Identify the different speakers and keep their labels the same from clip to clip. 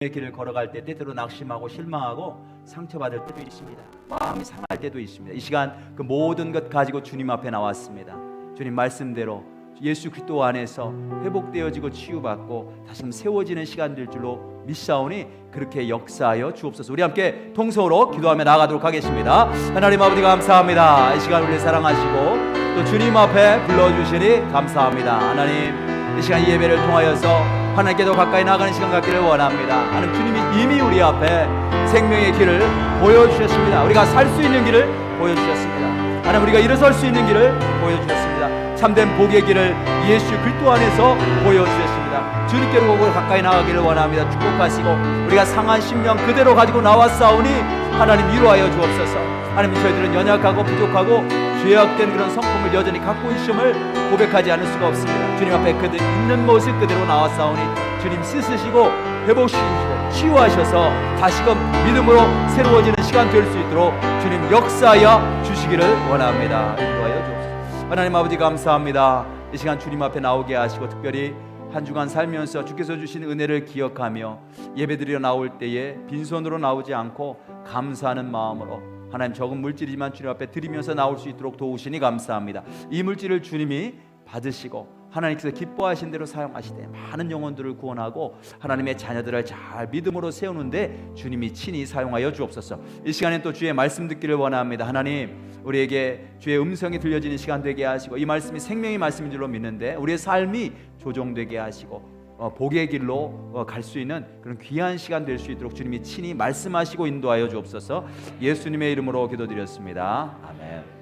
Speaker 1: 길을 걸어갈 때 때때로 낙심하고 실망하고 상처받을 때도 있습니다. 마음이 상할 때도 있습니다. 이 시간 그 모든 것 가지고 주님 앞에 나왔습니다. 주님 말씀대로 예수 그리스도 안에서 회복되어지고 치유받고 다시금 세워지는 시간 될 줄로 믿사오니 그렇게 역사하여 주옵소서. 우리 함께 통성으로 기도하며 나아가도록 하겠습니다. 하나님 아버지 감사합니다. 이 시간 우리 사랑하시고 또 주님 앞에 불러주시니 감사합니다. 하나님 이 시간 이 예배를 통하여서 하나님께도 가까이 나가는 시간 갖기를 원합니다. 하나님 주님이 이미 우리 앞에 생명의 길을 보여주셨습니다. 우리가 살 수 있는 길을 보여주셨습니다. 하나님 우리가 일어설 수 있는 길을 보여주셨습니다. 참된 복의 길을 예수 그리스도 안에서 보여주셨습니다. 주님께로 오고 가까이 나가기를 원합니다. 축복하시고 우리가 상한 심령 그대로 가지고 나왔사오니 하나님 위로하여 주옵소서. 하나님 저희들은 연약하고 부족하고 죄악된 그런 성품을 여전히 갖고 있음을 고백하지 않을 수가 없습니다. 주님 앞에 그들 있는 모습 그대로 나왔사오니 주님 씻으시고 회복시키시고 치유하셔서 다시금 믿음으로 새로워지는 시간 될 수 있도록 주님 역사하여 주시기를 원합니다. 인도하여 주옵소서. 하나님 아버지 감사합니다. 이 시간 주님 앞에 나오게 하시고 특별히 한 주간 살면서 주께서 주신 은혜를 기억하며 예배드리러 나올 때에 빈손으로 나오지 않고 감사하는 마음으로 하나님 적은 물질이지만 주님 앞에 드리면서 나올 수 있도록 도우시니 감사합니다. 이 물질을 주님이 받으시고 하나님께서 기뻐하신 대로 사용하시되 많은 영혼들을 구원하고 하나님의 자녀들을 잘 믿음으로 세우는데 주님이 친히 사용하여 주옵소서. 이 시간에 또 주의 말씀 듣기를 원합니다. 하나님 우리에게 주의 음성이 들려지는 시간 되게 하시고 이 말씀이 생명의 말씀인 줄로 믿는데 우리의 삶이 조정되게 하시고 복의 길로 갈 수 있는 그런 귀한 시간 될 수 있도록 주님이 친히 말씀하시고 인도하여 주옵소서. 예수님의 이름으로 기도드렸습니다. 아멘.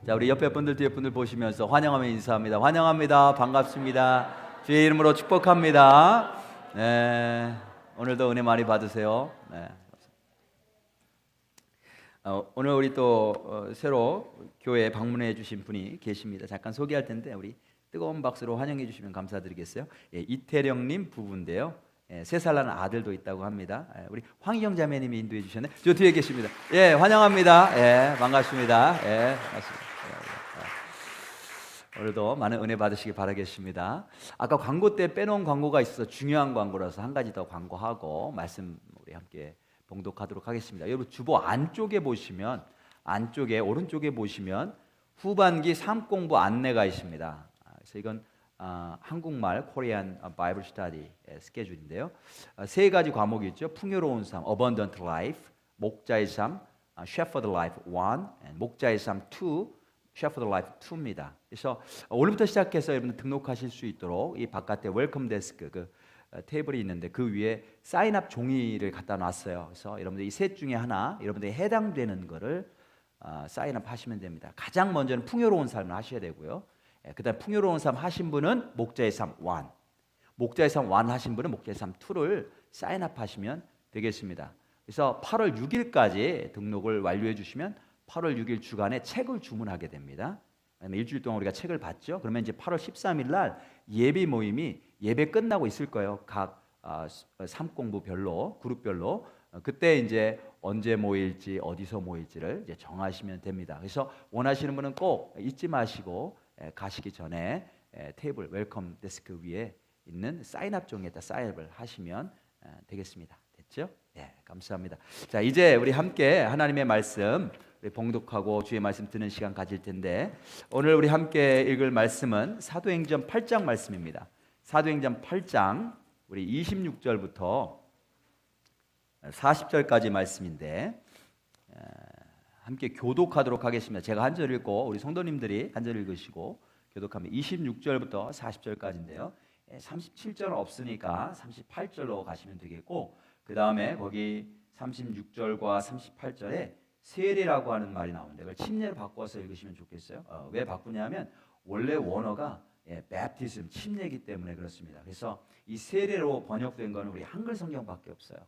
Speaker 1: 자, 우리 옆에 분들 뒤에 분들 보시면서 환영하며 인사합니다. 환영합니다. 반갑습니다. 주의 이름으로 축복합니다. 네, 오늘도 은혜 많이 받으세요. 네. 오늘 우리 또 새로 교회에 방문해 주신 분이 계십니다. 잠깐 소개할 텐데 우리 뜨거운 박수로 환영해 주시면 감사드리겠어요. 예, 이태령님 부부인데요. 3살 나는 아들도 있다고 합니다. 우리 황희경 자매님이 인도해 주셨네. 저 뒤에 계십니다. 예, 환영합니다. 예, 반갑습니다. 예, 반갑습니다. 오늘도 많은 은혜 받으시기 바라겠습니다. 아까 광고 때 빼놓은 광고가 있어서 중요한 광고라서 한 가지 더 광고하고 말씀 우리 함께 봉독하도록 하겠습니다. 여러분 주보 안쪽에 보시면 안쪽에 오른쪽에 보시면 후반기 삶 공부 안내가 있습니다. 그래서 이건 한국말 코리안 바이블 스터디 스케줄인데요. 3가지 과목이 있죠. 풍요로운 삶, abundant life, 목자의 삶, shepherd life 1, 목자의 삶 2, shepherd life 2입니다. 그래서 오늘부터 시작해서 여러분 등록하실 수 있도록 이 바깥에 웰컴 데스크 그 테이블이 있는데 그 위에 사인업 종이를 갖다 놨어요. 그래서 여러분들 이 셋 중에 하나 여러분들이 해당되는 거를 사인업 하시면 됩니다. 가장 먼저는 풍요로운 삶을 하셔야 되고요. 그 다음 풍요로운 삶 하신 분은 목자의 삶 1, 목자의 삶 1 하신 분은 목자의 삶 2를 사인업 하시면 되겠습니다. 그래서 8월 6일까지 등록을 완료해 주시면 8월 6일 주간에 책을 주문하게 됩니다. 일주일 동안 우리가 책을 받죠. 그러면 이제 8월 13일 날 예배 모임이 예배 끝나고 있을 거예요. 각 삶 공부별로 그룹별로 그때 이제 언제 모일지 어디서 모일지를 이제 정하시면 됩니다. 그래서 원하시는 분은 꼭 잊지 마시고 가시기 전에 테이블 웰컴 데스크 위에 있는 사인업 종이에다 사인업을 하시면 되겠습니다. 됐죠? 네, 감사합니다. 자, 이제 우리 함께 하나님의 말씀 봉독하고 주의 말씀 듣는 시간 가질 텐데 오늘 우리 함께 읽을 말씀은 사도행전 8장 말씀입니다. 사도행전 8장 우리 26절부터 40절까지 말씀인데 함께 교독하도록 하겠습니다. 제가 한 절 읽고 우리 성도님들이 한 절 읽으시고 교독하면 26절부터 40절까지인데요. 37절 없으니까 38절로 가시면 되겠고 그 다음에 거기 36절과 38절에 세례라고 하는 말이 나오는데 그걸 침례로 바꿔서 읽으시면 좋겠어요. 왜 바꾸냐면 원래 원어가 baptism, 침례이기 때문에 그렇습니다. 그래서 이 세례로 번역된 거는 우리 한글 성경밖에 없어요.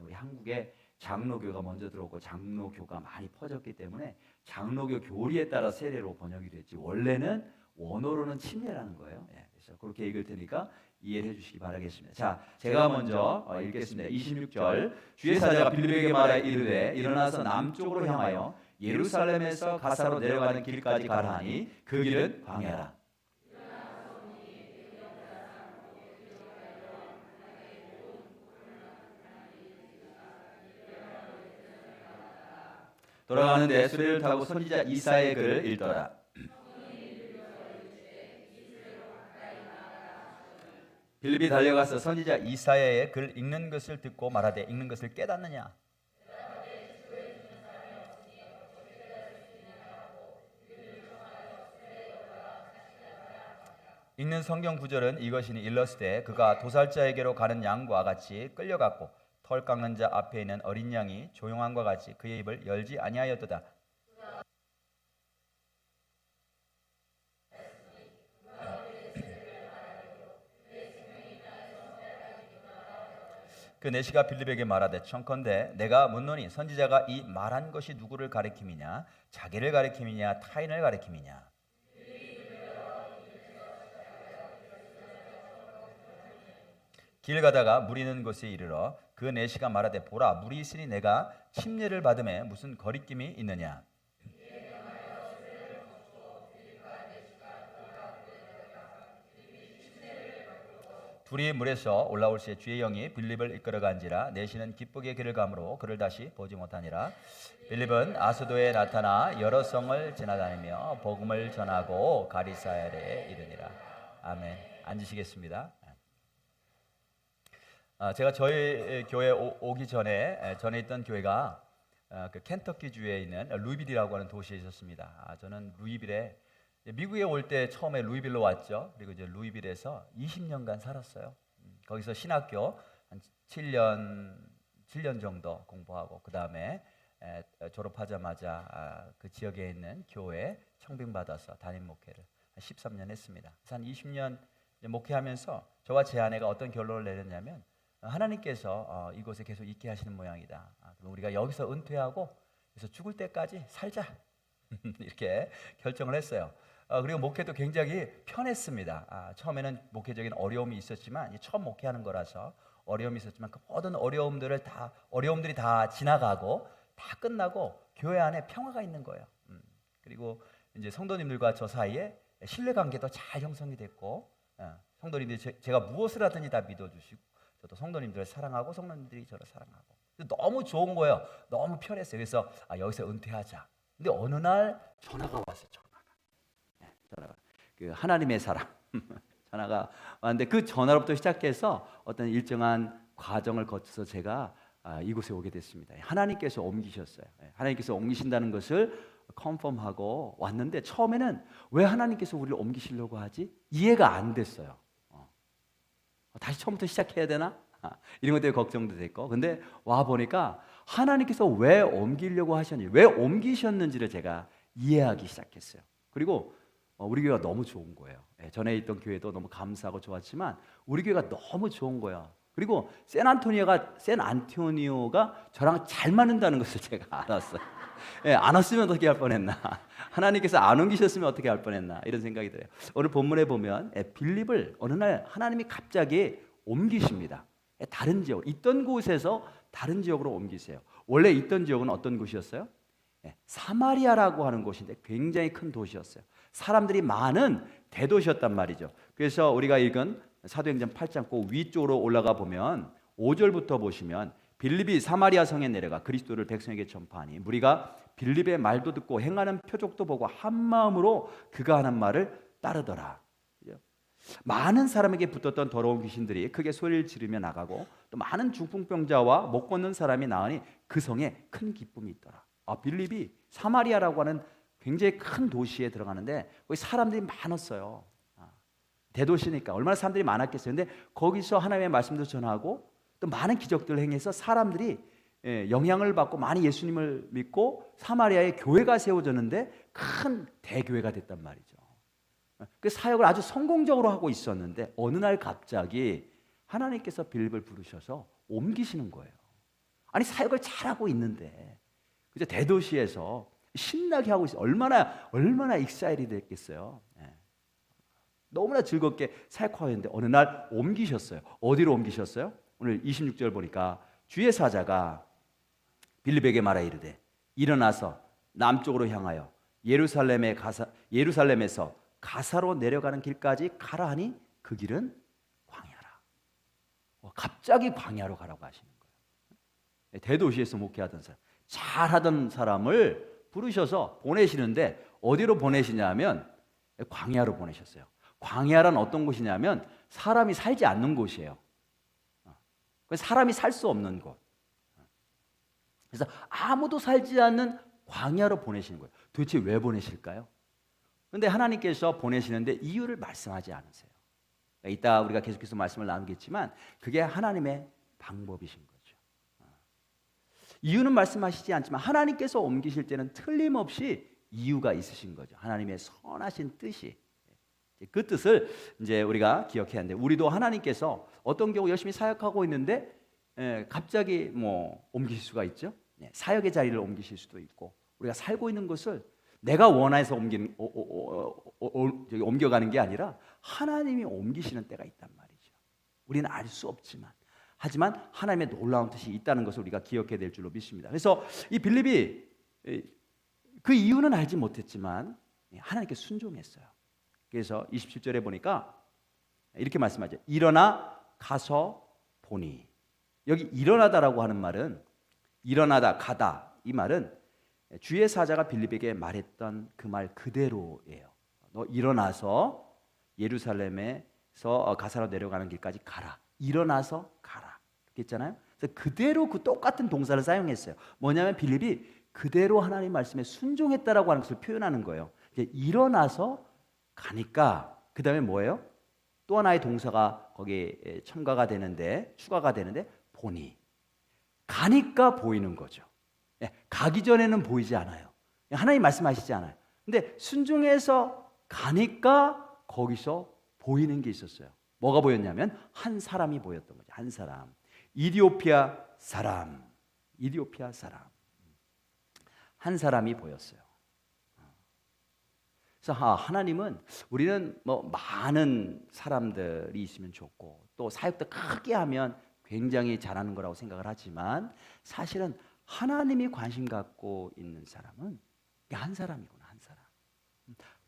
Speaker 1: 우리 한국에 장로교가 먼저 들어오고 장로교가 많이 퍼졌기 때문에 장로교 교리에 따라 세례로 번역이 됐지 원래는 원어로는 침례라는 거예요. 그래서 그렇게 읽을 테니까 이해를 해주시기 바라겠습니다. 자, 제가 먼저 읽겠습니다. 26절 주의 사자가 빌립에게 말하여 이르되 일어나서 남쪽으로 향하여 예루살렘에서 가사로 내려가는 길까지 가라 하니 그 길은 광야라. 돌아가는데 수레를 타고 선지자 이사야의 글을 읽더라. 빌립이 달려가서 선지자 이사야의 글 읽는 것을 듣고 말하되 읽는 것을 깨닫느냐? 읽는 성경 구절은 이것이니 일렀으되 그가 도살자에게로 가는 양과 같이 끌려갔고 털 깎는 자 앞에 있는 어린 양이 조용함과 같이 그의 입을 열지 아니하였도다. 그 내시가 빌립에게 말하되 청컨대 내가 묻노니 선지자가 이 말한 것이 누구를 가리킴이냐? 자기를 가리킴이냐? 타인을 가리킴이냐? 길 가다가 물 있는 곳에 이르러 그 내시가 말하되 보라 물이 있으니 내가 침례를 받음에 무슨 거리낌이 있느냐? 둘이 물에서 올라올 새 주의 영이 빌립을 이끌어간지라 내시는 기쁘게 길을 가므로 그를 다시 보지 못하니라. 빌립은 아수도에 나타나 여러 성을 지나다니며 복음을 전하고 가리사야에 이르니라. 아멘. 앉으시겠습니다. 제가 저희 교회 오기 전에 있던 교회가 그 켄터키 주에 있는 루이빌이라고 하는 도시에 있었습니다. 저는 루이빌에 미국에 올 때 처음에 루이빌로 왔죠. 그리고 이제 루이빌에서 20년간 살았어요. 거기서 신학교 한 7년 정도 공부하고 그 다음에 졸업하자마자 그 지역에 있는 교회 청빙받아서 담임 목회를 한 13년 했습니다. 그래서 한 20년 목회하면서 저와 제 아내가 어떤 결론을 내렸냐면 하나님께서 이곳에 계속 있게 하시는 모양이다. 그럼 우리가 여기서 은퇴하고 그래서 죽을 때까지 살자 이렇게 결정을 했어요. 그리고 목회도 굉장히 편했습니다. 처음에는 목회적인 어려움이 있었지만 처음 목회하는 거라서 어려움이 있었지만 그 모든 어려움들이 다 지나가고 다 끝나고 교회 안에 평화가 있는 거예요. 그리고 이제 성도님들과 저 사이에 신뢰관계도 잘 형성이 됐고 성도님들이 제가 무엇을 하든지 다 믿어주시고 저도 성도님들을 사랑하고 성도님들이 저를 사랑하고 너무 좋은 거예요. 너무 편했어요. 그래서 여기서 은퇴하자. 근데 어느 날 전화가 왔어요. 전화가. 그 하나님의 사람 전화가 왔는데 그 전화로부터 시작해서 어떤 일정한 과정을 거쳐서 제가 이곳에 오게 됐습니다. 하나님께서 옮기셨어요. 하나님께서 옮기신다는 것을 컨펌하고 왔는데 처음에는 왜 하나님께서 우리를 옮기시려고 하지? 이해가 안 됐어요. 다시 처음부터 시작해야 되나? 이런 것 때문에 걱정도 됐고 근데 와 보니까 하나님께서 왜 옮기려고 하셨는지 왜 옮기셨는지를 제가 이해하기 시작했어요. 그리고 우리 교회가 너무 좋은 거예요. 전에 있던 교회도 너무 감사하고 좋았지만 우리 교회가 너무 좋은 거야. 그리고 샌안토니오가 저랑 잘 맞는다는 것을 제가 알았어요. 안 왔으면 어떻게 할 뻔했나, 하나님께서 안 옮기셨으면 어떻게 할 뻔했나 이런 생각이 들어요. 오늘 본문에 보면 빌립을 어느 날 하나님이 갑자기 옮기십니다. 다른 지역, 있던 곳에서 다른 지역으로 옮기세요. 원래 있던 지역은 어떤 곳이었어요? 사마리아라고 하는 곳인데 굉장히 큰 도시였어요. 사람들이 많은 대도시였단 말이죠. 그래서 우리가 읽은 사도행전 8장 그 위쪽으로 올라가 보면 5절부터 보시면 빌립이 사마리아 성에 내려가 그리스도를 백성에게 전파하니 무리가 빌립의 말도 듣고 행하는 표적도 보고 한 마음으로 그가 하는 말을 따르더라. 많은 사람에게 붙었던 더러운 귀신들이 크게 소리를 지르며 나가고 또 많은 중풍병자와 못 걷는 사람이 나으니 그 성에 큰 기쁨이 있더라. 빌립이 사마리아라고 하는 굉장히 큰 도시에 들어가는데 거기 사람들이 많았어요. 대도시니까 얼마나 사람들이 많았겠어요. 근데 거기서 하나님의 말씀도 전하고 또 많은 기적들을 행해서 사람들이 영향을 받고 많이 예수님을 믿고 사마리아에 교회가 세워졌는데 큰 대교회가 됐단 말이죠. 그 사역을 아주 성공적으로 하고 있었는데 어느 날 갑자기 하나님께서 빌립을 부르셔서 옮기시는 거예요. 아니 사역을 잘하고 있는데 그죠? 대도시에서 신나게 하고 있어요. 얼마나 익사이리 됐겠어요. 너무나 즐겁게 사역하고 있는데 어느 날 옮기셨어요. 어디로 옮기셨어요? 오늘 26절 보니까 주의 사자가 빌립에게 말하 이르되 일어나서 남쪽으로 향하여 예루살렘에서 가사로 내려가는 길까지 가라 하니 그 길은 광야라. 갑자기 광야로 가라고 하시는 거예요. 대도시에서 목회하던 사람, 잘하던 사람을 부르셔서 보내시는데 어디로 보내시냐면 광야로 보내셨어요. 광야란 어떤 곳이냐면 사람이 살지 않는 곳이에요. 사람이 살 수 없는 곳. 그래서 아무도 살지 않는 광야로 보내시는 거예요. 도대체 왜 보내실까요? 그런데 하나님께서 보내시는데 이유를 말씀하지 않으세요. 이따 우리가 계속해서 말씀을 나누겠지만 그게 하나님의 방법이신 거죠. 이유는 말씀하시지 않지만 하나님께서 옮기실 때는 틀림없이 이유가 있으신 거죠. 하나님의 선하신 뜻이. 그 뜻을 이제 우리가 기억해야 하는데, 우리도 하나님께서 어떤 경우 열심히 사역하고 있는데 갑자기 뭐 옮기실 수가 있죠. 사역의 자리를 옮기실 수도 있고, 우리가 살고 있는 것을 내가 원해서 옮겨가는 게 아니라 하나님이 옮기시는 때가 있단 말이죠. 우리는 알 수 없지만, 하지만 하나님의 놀라운 뜻이 있다는 것을 우리가 기억해야 될 줄로 믿습니다. 그래서 이 빌립이 그 이유는 알지 못했지만 하나님께 순종했어요. 그래서 27절에 보니까 이렇게 말씀하죠. 일어나 가서 보니. 여기 일어나다라고 하는 말은, 일어나다, 가다, 이 말은 주의 사자가 빌립에게 말했던 그 말 그대로예요. 너 일어나서 예루살렘에서 가사로 내려가는 길까지 가라. 일어나서 가라. 그렇게 했잖아요. 그래서 그대로 그 똑같은 동사를 사용했어요. 뭐냐면 빌립이 그대로 하나님 말씀에 순종했다라고 하는 것을 표현하는 거예요. 일어나서 가니까 그 다음에 뭐예요? 또 하나의 동사가 거기에 첨가가 되는데, 추가가 되는데, 보니. 가니까 보이는 거죠. 가기 전에는 보이지 않아요. 하나님 말씀하시지 않아요. 근데 순종해서 가니까 거기서 보이는 게 있었어요. 뭐가 보였냐면 한 사람이 보였던 거죠. 한 사람. 이디오피아 사람. 이디오피아 사람. 한 사람이 보였어요. 그래서 하나님은, 우리는 뭐 많은 사람들이 있으면 좋고 또 사역도 크게 하면 굉장히 잘하는 거라고 생각을 하지만, 사실은 하나님이 관심 갖고 있는 사람은 한 사람이구나. 한 사람.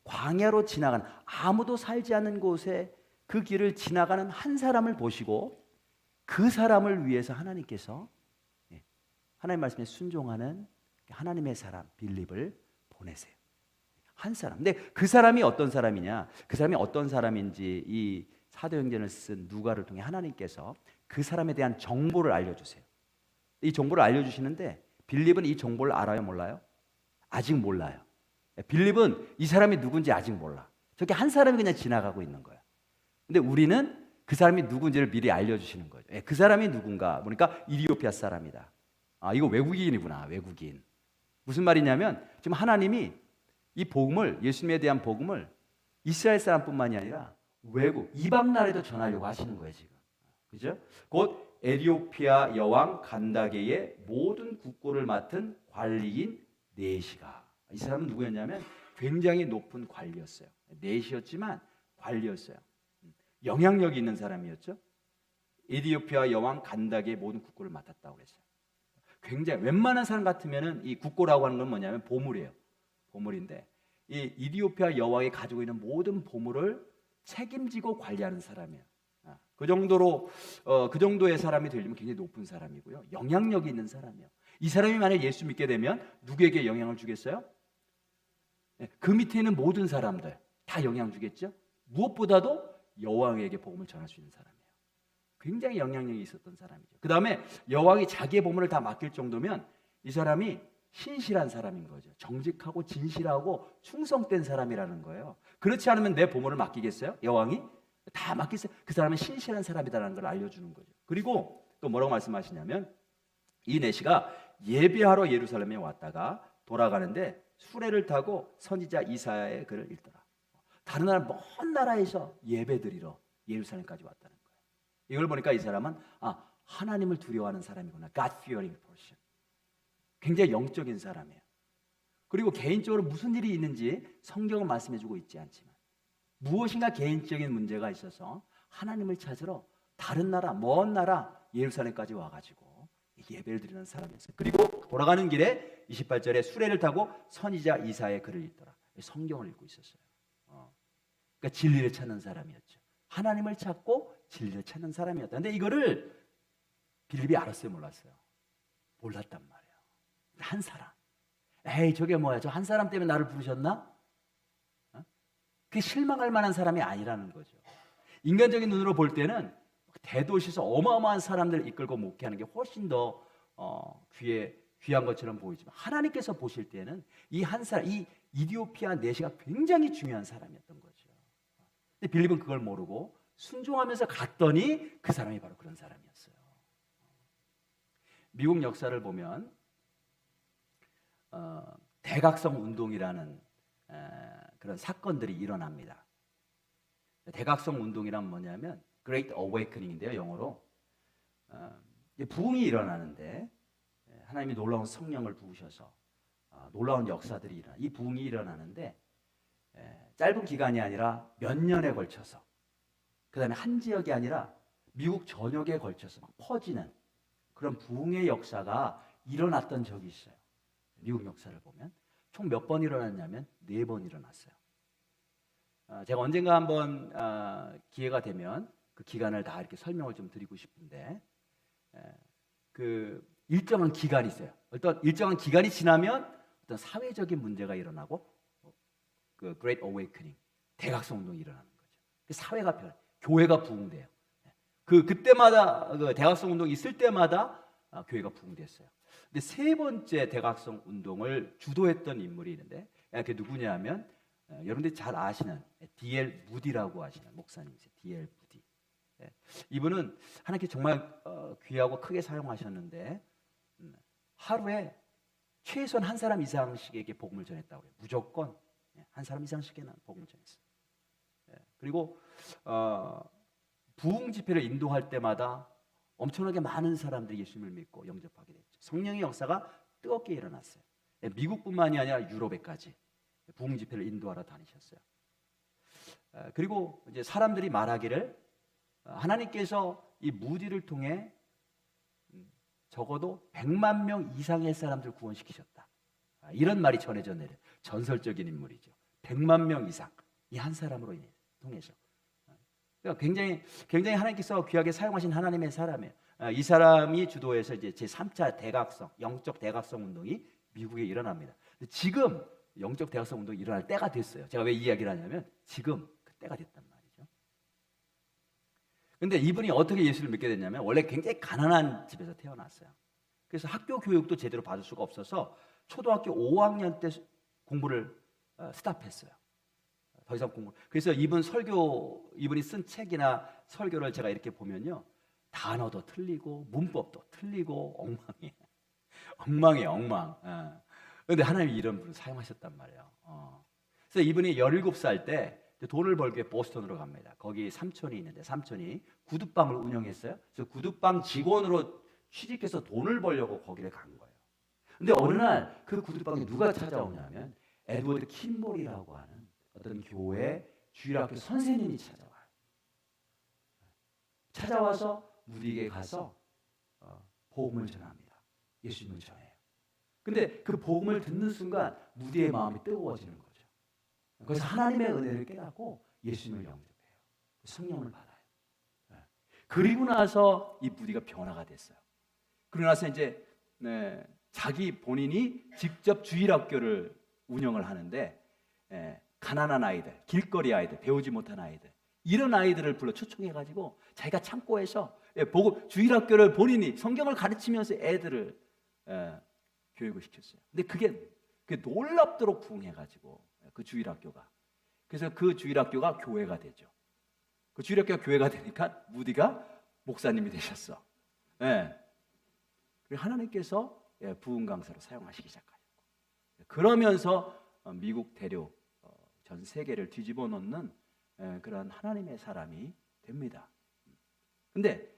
Speaker 1: 광야로 지나가는, 아무도 살지 않는 곳에 그 길을 지나가는 한 사람을 보시고 그 사람을 위해서 하나님께서 하나님 말씀에 순종하는 하나님의 사람 빌립을 보내세요. 한 사람. 근데 그 사람이 어떤 사람이냐? 그 사람이 어떤 사람인지 이 사도행전을 쓴 누가를 통해 하나님께서 그 사람에 대한 정보를 알려주세요. 이 정보를 알려주시는데 빌립은 이 정보를 알아요? 몰라요? 아직 몰라요. 빌립은 이 사람이 누군지 아직 몰라. 저렇게 한 사람이 그냥 지나가고 있는 거예요. 근데 우리는 그 사람이 누군지를 미리 알려주시는 거죠. 그 사람이 누군가 보니까 이디오피아 사람이다. 아, 이거 외국인이구나. 외국인. 무슨 말이냐면 지금 하나님이 이 복음을, 예수님에 대한 복음을 이스라엘 사람뿐만이 아니라 외국, 이방 나라에도 전하려고 하시는 거예요, 지금. 그죠? 곧 에티오피아 여왕 간다게의 모든 국고를 맡은 관리인 네시가. 이 사람은 누구였냐면 굉장히 높은 관리였어요. 네시였지만 관리였어요. 영향력이 있는 사람이었죠. 에티오피아 여왕 간다게의 모든 국고를 맡았다고 그랬어요. 굉장히, 웬만한 사람 같으면은 이 국고라고 하는 건 뭐냐면 보물이에요. 보물인데 이 이디오피아 여왕이 가지고 있는 모든 보물을 책임지고 관리하는 사람이에요. 그 정도로 그 정도의 사람이 되려면 굉장히 높은 사람이고요. 영향력이 있는 사람이에요. 이 사람이 만약 예수 믿게 되면 누구에게 영향을 주겠어요? 그 밑에 있는 모든 사람들 다 영향 주겠죠. 무엇보다도 여왕에게 복음을 전할 수 있는 사람이에요. 굉장히 영향력이 있었던 사람이죠. 그 다음에 여왕이 자기의 보물을 다 맡길 정도면 이 사람이 신실한 사람인 거죠. 정직하고 진실하고 충성된 사람이라는 거예요. 그렇지 않으면 내 보물을 맡기겠어요? 여왕이? 다 맡기세요. 그 사람은 신실한 사람이다라는 걸 알려주는 거죠. 그리고 또 뭐라고 말씀하시냐면 이 네시가 예배하러 예루살렘에 왔다가 돌아가는데 수레를 타고 선지자 이사야의 글을 읽더라. 다른 나라, 먼 나라에서 예배드리러 예루살렘까지 왔다는 거예요. 이걸 보니까 이 사람은 하나님을 두려워하는 사람이구나. God-fearing person. 굉장히 영적인 사람이에요. 그리고 개인적으로 무슨 일이 있는지 성경은 말씀해주고 있지 않지만 무엇인가 개인적인 문제가 있어서 하나님을 찾으러 다른 나라, 먼 나라 예루살렘까지 와가지고 예배를 드리는 사람이었어요. 그리고 돌아가는 길에 28절에 수레를 타고 선지자 이사야의 글을 읽더라. 성경을 읽고 있었어요. 그러니까 진리를 찾는 사람이었죠. 하나님을 찾고 진리를 찾는 사람이었다. 근데 이거를 빌립이 알았어요, 몰랐어요? 몰랐단 말이에요. 한 사람. 에이, 저게 뭐야? 저 한 사람 때문에 나를 부르셨나? 그게 실망할 만한 사람이 아니라는 거죠. 인간적인 눈으로 볼 때는 대도시에서 어마어마한 사람들을 이끌고 목회하는 게 훨씬 더 귀한 것처럼 보이지만 하나님께서 보실 때는 이 한 사람, 이 이디오피아 내시가 굉장히 중요한 사람이었던 거죠. 근데 빌립은 그걸 모르고 순종하면서 갔더니 그 사람이 바로 그런 사람이었어요. 미국 역사를 보면 대각성 운동이라는 그런 사건들이 일어납니다. 대각성 운동이란 뭐냐면 Great Awakening인데요, 영어로 부흥이 일어나는데 하나님이 놀라운 성령을 부으셔서 놀라운 역사들이 일어나. 이 부흥이 일어나는데 짧은 기간이 아니라 몇 년에 걸쳐서, 그 다음에 한 지역이 아니라 미국 전역에 걸쳐서 막 퍼지는 그런 부흥의 역사가 일어났던 적이 있어요. 미국 역사를 보면 총 몇 번 일어났냐면 4번 일어났어요. 제가 언젠가 한번 기회가 되면 그 기간을 다 이렇게 설명을 좀 드리고 싶은데, 그 일정한 기간이 있어요. 어떤 일정한 기간이 지나면 어떤 사회적인 문제가 일어나고 그 Great Awakening, 대각성 운동이 일어나는 거죠. 그 사회가 변해, 교회가 부흥돼요. 그때마다 그 대각성 운동이 있을 때마다 교회가 부흥됐어요. 근데 세 번째 대각성 운동을 주도했던 인물이 있는데, 그게 누구냐면 여러분들이 잘 아시는 D.L. 무디라고 하시는 목사님이세요. D.L. 무디. 이분은 하나님께 정말 귀하고 크게 사용하셨는데 하루에 최소한 한 사람 이상씩에게 복음을 전했다고 해요. 무조건 한 사람 이상씩에는 복음을 전했어요. 그리고 부흥 집회를 인도할 때마다 엄청나게 많은 사람들이 예수님을 믿고 영접하게 됐죠. 성령의 역사가 뜨겁게 일어났어요. 미국뿐만이 아니라 유럽에까지 부흥 집회를 인도하러 다니셨어요. 그리고 이제 사람들이 말하기를 하나님께서 이 무디를 통해 적어도 100만 명 이상의 사람들을 구원시키셨다. 이런 말이 전해져 내려. 전설적인 인물이죠. 100만 명 이상. 이 한 사람으로 통해서. 그러니까 굉장히 하나님께서 귀하게 사용하신 하나님의 사람이에요. 이 사람이 주도해서 이제 제3차 대각성, 영적 대각성 운동이 미국에 일어납니다. 지금 영적 대각성 운동이 일어날 때가 됐어요. 제가 왜 이 이야기를 하냐면 지금 그 때가 됐단 말이죠. 근데 이분이 어떻게 예수를 믿게 됐냐면 원래 굉장히 가난한 집에서 태어났어요. 그래서 학교 교육도 제대로 받을 수가 없어서 초등학교 5학년 때 공부를 스탑했어요. 더 이상 공부. 그래서 이분이 쓴 책이나 설교를 제가 이렇게 보면요, 단어도 틀리고 문법도 틀리고 엉망이에요. 엉망. 그런데 하나님이 이런 분을 사용하셨단 말이에요. 그래서 이분이 17살 때 돈을 벌기 위해 보스턴으로 갑니다. 거기 삼촌이 있는데 삼촌이 구두방을 운영했어요. 그래서 구두방 직원으로 취직해서 돈을 벌려고 거기를 간 거예요. 근데 어느 날 그 구두방에 누가 찾아오냐면 에드워드 킴볼이라고 하는 어떤 교회 주일학교 선생님이 찾아와요. 찾아와서 무디에게 가서 복음을 전합니다. 예수님을 전해요. 근데 그 복음을 듣는 순간 무디의 마음이 뜨거워지는 거죠. 그래서 하나님의 은혜를 깨닫고 예수님을 영접해요. 성령을 받아요. 그리고 나서 이 무디가 변화가 됐어요. 그러고 나서 이제 자기 본인이 직접 주일학교를 운영을 하는데 가난한 아이들, 길거리 아이들, 배우지 못한 아이들, 이런 아이들을 불러 초청해가지고 자기가 창고에서 주일학교를 본인이 성경을 가르치면서 애들을 교육을 시켰어요. 근데 그게 놀랍도록 부흥해가지고 그 주일학교가, 그래서 그 주일학교가 교회가 되죠. 그 주일학교가 교회가 되니까 무디가 목사님이 되셨어. 그리고 하나님께서 부흥 강사로 사용하시기 시작하셨고, 그러면서 미국 대륙 전 세계를 뒤집어 놓는 그런 하나님의 사람이 됩니다. 근데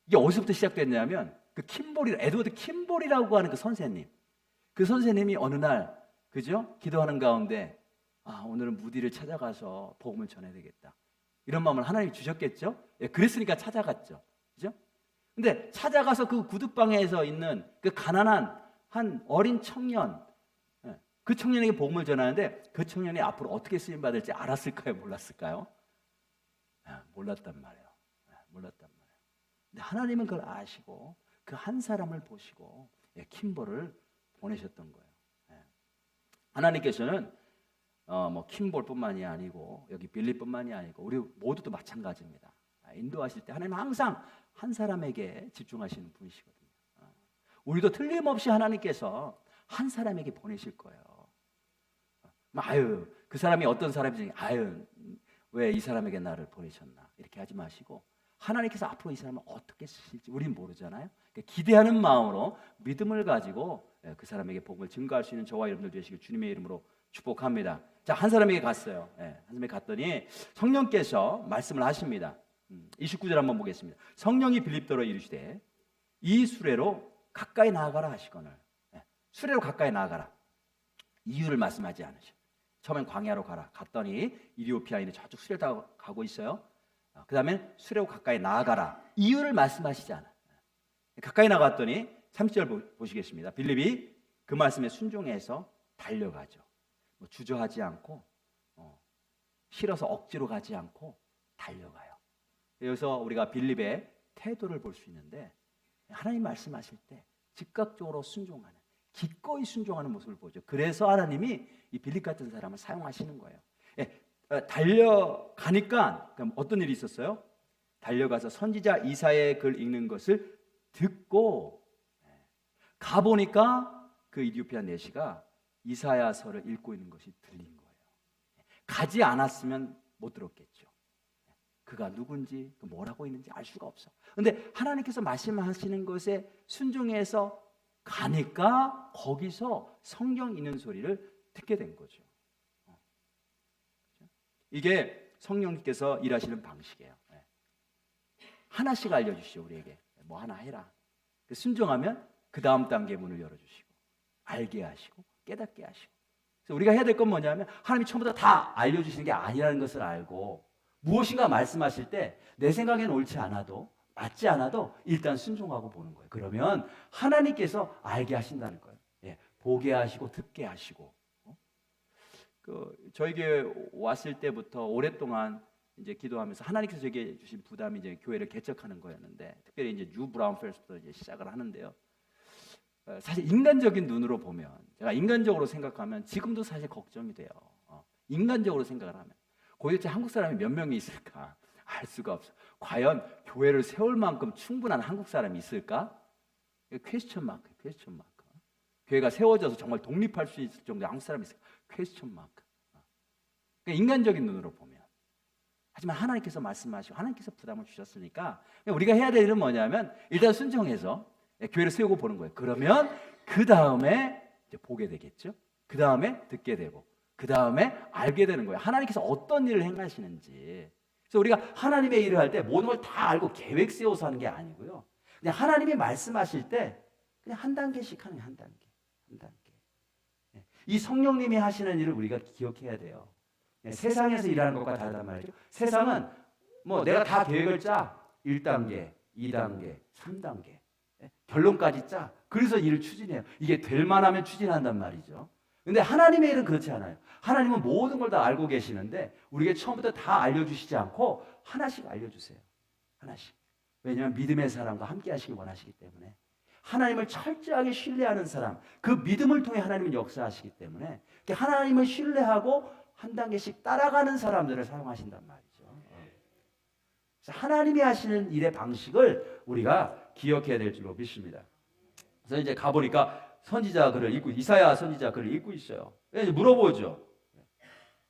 Speaker 1: 이게 어디서부터 시작됐냐면 에드워드 킴볼이라고 하는 그 선생님이 어느 날 기도하는 가운데 오늘은 무디를 찾아가서 복음을 전해야 되겠다, 이런 마음을 하나님이 주셨겠죠. 그랬으니까 찾아갔죠. 그죠? 근데 찾아가서 그 구두방에서 있는 그 가난한 한 어린 청년, 그 청년에게 복음을 전하는데 그 청년이 앞으로 어떻게 쓰임 받을지 알았을까요? 몰랐을까요? 몰랐단 말이에요. 몰랐단 말이에요. 근데 하나님은 그걸 아시고 그 한 사람을 보시고 킴볼을 보내셨던 거예요. 예. 하나님께서는 뭐 킴볼뿐만이 아니고 여기 빌립뿐만이 아니고 우리 모두도 마찬가지입니다. 인도하실 때 하나님 항상 한 사람에게 집중하시는 분이시거든요. 우리도 틀림없이 하나님께서 한 사람에게 보내실 거예요. 아유, 그 사람이 어떤 사람이지? 아유, 왜 이 사람에게 나를 보내셨나? 이렇게 하지 마시고 하나님께서 앞으로 이 사람을 어떻게 쓰실지 우리는 모르잖아요. 그러니까 기대하는 마음으로 믿음을 가지고 그 사람에게 복을 증거할 수 있는 저와 여러분들 되시길 주님의 이름으로 축복합니다. 자, 한 사람에게 갔어요. 한 사람에게 갔더니 성령께서 말씀을 하십니다. 29절 한번 보겠습니다. 성령이 빌립더로 이르시되 이 수레로 가까이 나아가라 하시거늘. 수레로 가까이 나아가라. 이유를 말씀하지 않으셔. 처음엔 광야로 가라. 갔더니 이디오피아인이 저쪽 수레 타고 가고 있어요. 그 다음에 수레로 가까이 나아가라. 이유를 말씀하시지 않아. 가까이 나갔더니 30절 보시겠습니다. 빌립이 그 말씀에 순종해서 달려가죠. 뭐 주저하지 않고 싫어서 억지로 가지 않고 달려가요. 여기서 우리가 빌립의 태도를 볼 수 있는데 하나님 말씀하실 때 즉각적으로 순종하는, 기꺼이 순종하는 모습을 보죠. 그래서 하나님이 이 빌립 같은 사람을 사용하시는 거예요. 달려가니까 어떤 일이 있었어요? 달려가서 선지자 이사야의 글 읽는 것을 듣고 가보니까 그 이디오피아 내시가 이사야서를 읽고 있는 것이 들린 거예요. 가지 않았으면 못 들었겠죠. 그가 누군지 뭐라고 있는지 알 수가 없어. 그런데 하나님께서 말씀하시는 것에 순종해서 가니까 거기서 성경 읽는 소리를 듣게 된 거죠. 이게 성령께서 일하시는 방식이에요. 하나씩 알려주시죠. 우리에게 뭐 하나 해라. 순종하면 그 다음 단계 문을 열어주시고 알게 하시고 깨닫게 하시고. 그래서 우리가 해야 될 건 뭐냐면 하나님이 처음부터 다 알려주시는 게 아니라는 것을 알고 무엇인가 말씀하실 때 내 생각에는 옳지 않아도 맞지 않아도 일단 순종하고 보는 거예요. 그러면 하나님께서 알게 하신다는 거예요. 보게 하시고 듣게 하시고. 저희 교회 왔을 때부터 오랫동안 이제 기도하면서 하나님께서 저에게 주신 부담이 이제 교회를 개척하는 거였는데 특별히 이제 뉴 브라운 페스트로 이제 시작을 하는데요. 사실 인간적인 눈으로 보면 제가 인간적으로 생각하면 지금도 사실 걱정이 돼요. 인간적으로 생각을 하면 도대체 한국 사람이 몇 명이 있을까? 알 수가 없어. 과연 교회를 세울 만큼 충분한 한국 사람이 있을까? 퀘스천 마크. 교회가 세워져서 정말 독립할 수 있을 정도의 한국 사람이 있을까? 퀘스천 마크. 그러니까 인간적인 눈으로 보면. 하지만 하나님께서 말씀하시고 하나님께서 부담을 주셨으니까 우리가 해야 될 일은 뭐냐면 일단 순종해서 교회를 세우고 보는 거예요. 그러면 그 다음에 이제 보게 되겠죠. 그 다음에 듣게 되고 그 다음에 알게 되는 거예요. 하나님께서 어떤 일을 행하시는지. 그래서 우리가 하나님의 일을 할 때 모든 걸 다 알고 계획 세워서 하는 게 아니고요. 그냥 하나님이 말씀하실 때 그냥 한 단계씩 하는 한 단계. 이 성령님이 하시는 일을 우리가 기억해야 돼요. 세상에서 일하는 것과 다르단 말이죠. 세상은 뭐 내가 다 계획을 짜. 1단계, 2단계, 3단계. 결론까지 짜. 그래서 일을 추진해요. 이게 될 만하면 추진한단 말이죠. 근데 하나님의 일은 그렇지 않아요. 하나님은 모든 걸 다 알고 계시는데 우리에게 처음부터 다 알려주시지 않고 하나씩 알려주세요. 하나씩. 왜냐하면 믿음의 사람과 함께 하시길 원하시기 때문에 하나님을 철저하게 신뢰하는 사람, 그 믿음을 통해 하나님은 역사하시기 때문에 하나님을 신뢰하고 한 단계씩 따라가는 사람들을 사용하신단 말이죠. 그래서 하나님이 하시는 일의 방식을 우리가 기억해야 될 줄로 믿습니다. 그래서 이제 가보니까 선지자 글을 읽고 이사야 선지자 글을 읽고 있어요. 이제 물어보죠.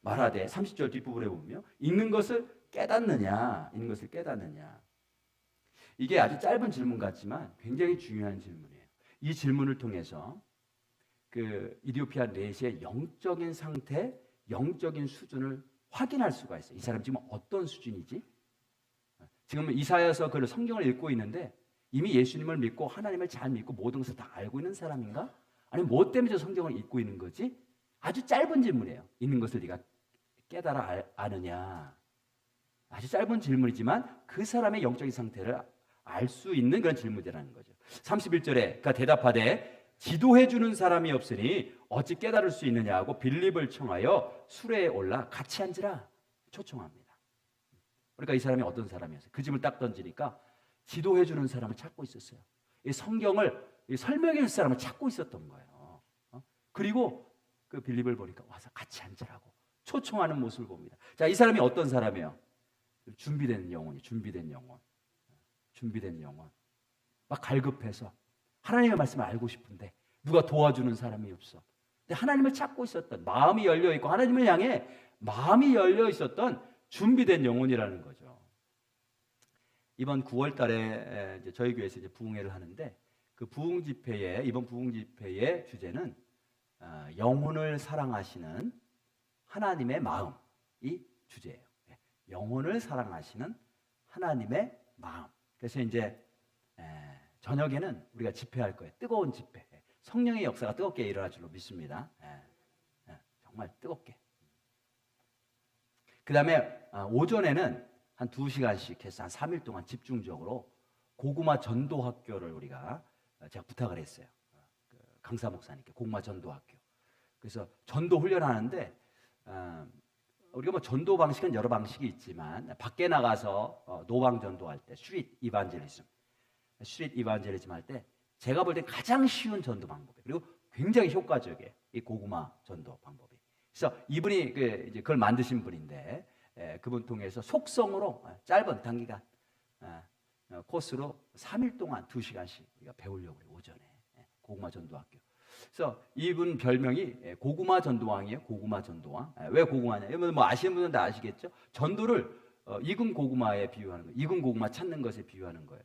Speaker 1: 말하되 30절 뒷부분에 보면 읽는 것을 깨닫느냐, 읽는 것을 깨닫느냐. 이게 아주 짧은 질문 같지만 굉장히 중요한 질문이에요. 이 질문을 통해서 그 이디오피아 내시의 영적인 상태, 영적인 수준을 확인할 수가 있어요. 이 사람 지금 어떤 수준이지? 지금 이사야서 그 성경을 읽고 있는데 이미 예수님을 믿고 하나님을 잘 믿고 모든 것을 다 알고 있는 사람인가? 아니면 뭐 때문에 저 성경을 읽고 있는 거지? 아주 짧은 질문이에요. 있는 것을 네가 깨달아 아느냐? 아주 짧은 질문이지만 그 사람의 영적인 상태를 알 수 있는 그런 질문이라는 거죠. 31절에 그가 대답하되 지도해 주는 사람이 없으니 어찌 깨달을 수 있느냐고 빌립을 청하여 수레에 올라 같이 앉으라 초청합니다. 그러니까 이 사람이 어떤 사람이었어요? 그 짐을 딱 던지니까 지도해 주는 사람을 찾고 있었어요. 이 성경을 설명해 줄 사람을 찾고 있었던 거예요. 그리고 그 빌립을 보니까 와서 같이 앉으라고 초청하는 모습을 봅니다. 자, 이 사람이 어떤 사람이에요? 준비된 영혼이, 준비된 영혼. 준비된 영혼. 막 갈급해서 하나님의 말씀을 알고 싶은데 누가 도와주는 사람이 없어. 근데 하나님을 찾고 있었던, 마음이 열려 있고 하나님을 향해 마음이 열려 있었던 준비된 영혼이라는 거죠. 이번 9월 달에 이제 저희 교회에서 이제 부흥회를 하는데, 그 부흥 집회에, 이번 부흥 집회의 주제는 영혼을 사랑하시는 하나님의 마음이 주제예요. 영혼을 사랑하시는 하나님의 마음. 그래서 이제 저녁에는 우리가 집회할 거예요. 뜨거운 집회. 성령의 역사가 뜨겁게 일어날 줄로 믿습니다. 정말 뜨겁게. 그 다음에 오전에는 한 2시간씩 해서 한 3일 동안 집중적으로 고구마 전도학교를 제가 부탁을 했어요. 강사 목사님께 고구마 전도학교. 그래서 전도 훈련하는데 우리가 뭐 전도 방식은 여러 방식이 있지만 밖에 나가서 노방 전도할 때 스트리트 이반젤리즘 할 때 제가 볼 때 가장 쉬운 전도 방법이에요. 그리고 굉장히 효과적이에요. 이 고구마 전도 방법이. 그래서 이분이 이제 그걸 만드신 분인데 그분 통해서 속성으로 짧은 단기간 코스로 3일 동안 2시간씩 우리가 배우려고 해요. 오전에 고구마 전도학교. 그래서 이분 별명이 고구마 전도왕이에요. 고구마 전도왕. 왜 고구마냐? 뭐 아시는 분은 다 아시겠죠? 전도를 익은 고구마에 비유하는 거예요. 익은 고구마 찾는 것에 비유하는 거예요.